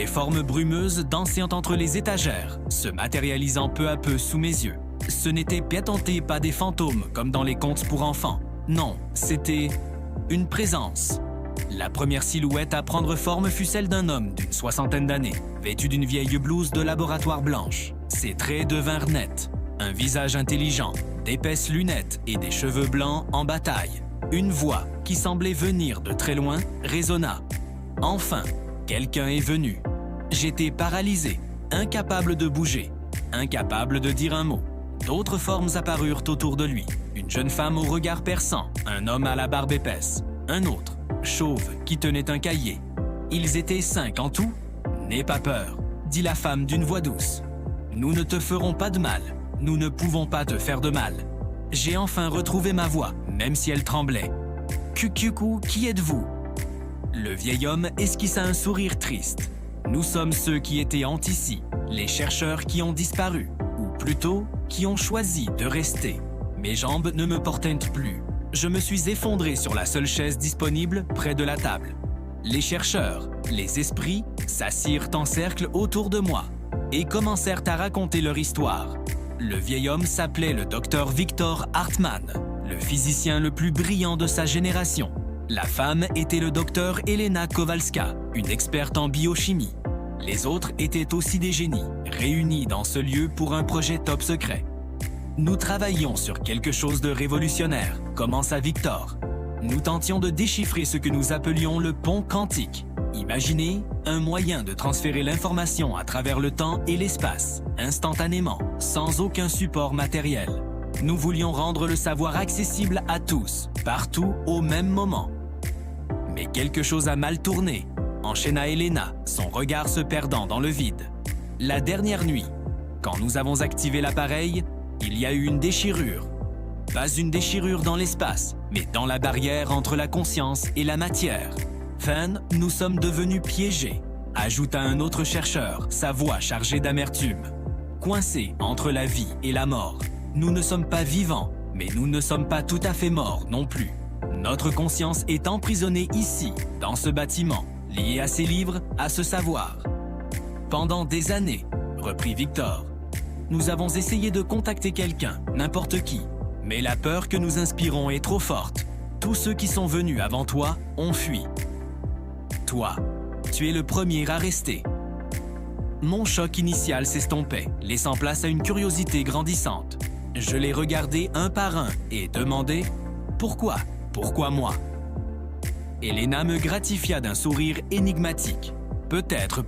Des formes brumeuses dansaient entre les étagères, se matérialisant peu à peu sous mes yeux. Ce n'était piétonté pas des fantômes comme dans les contes pour enfants. Non, c'était une présence. La première silhouette à prendre forme fut celle d'un homme d'une soixantaine d'années, vêtu d'une vieille blouse de laboratoire blanche. Ses traits devinrent nets, un visage intelligent, d'épaisses lunettes et des cheveux blancs en bataille. Une voix, qui semblait venir de très loin, résonna. Enfin, quelqu'un est venu. J'étais paralysé, incapable de bouger, incapable de dire un mot. D'autres formes apparurent autour de lui. Une jeune femme au regard perçant, un homme à la barbe épaisse, un autre, chauve, qui tenait un cahier. Ils étaient 5 en tout. « N'aie pas peur, » dit la femme d'une voix douce. « Nous ne te ferons pas de mal. Nous ne pouvons pas te faire de mal. » J'ai enfin retrouvé ma voix, même si elle tremblait. « Kukuku, qui êtes-vous » Le vieil homme esquissa un sourire triste. « Nous sommes ceux qui étaient ici, les chercheurs qui ont disparu, ou plutôt, qui ont choisi de rester. Mes jambes ne me portaient plus. Je me suis effondré sur la seule chaise disponible près de la table. Les chercheurs, les esprits, s'assirent en cercle autour de moi et commencèrent à raconter leur histoire. Le vieil homme s'appelait le docteur Victor Hartmann, le physicien le plus brillant de sa génération. La femme était le docteur Elena Kowalska, une experte en biochimie. Les autres étaient aussi des génies, réunis dans ce lieu pour un projet top secret. Nous travaillions sur quelque chose de révolutionnaire, commença Victor. Nous tentions de déchiffrer ce que nous appelions le pont quantique. Imaginez un moyen de transférer l'information à travers le temps et l'espace, instantanément, sans aucun support matériel. Nous voulions rendre le savoir accessible à tous, partout, au même moment. Mais quelque chose a mal tourné, enchaîna Elena, son regard se perdant dans le vide. La dernière nuit, quand nous avons activé l'appareil, il y a eu une déchirure. Pas une déchirure dans l'espace, mais dans la barrière entre la conscience et la matière. Enfin, nous sommes devenus piégés, ajouta un autre chercheur, sa voix chargée d'amertume. Coincés entre la vie et la mort. Nous ne sommes pas vivants, mais nous ne sommes pas tout à fait morts non plus. Notre conscience est emprisonnée ici, dans ce bâtiment, liée à ces livres, à ce savoir. Pendant des années, reprit Victor, nous avons essayé de contacter quelqu'un, n'importe qui, mais la peur que nous inspirons est trop forte. Tous ceux qui sont venus avant toi ont fui. Toi, tu es le premier à rester. Mon choc initial s'estompait, laissant place à une curiosité grandissante. Je les regardais un par un et demandais « Pourquoi? Pourquoi moi ?» Elena me gratifia d'un sourire énigmatique. Peut-être parce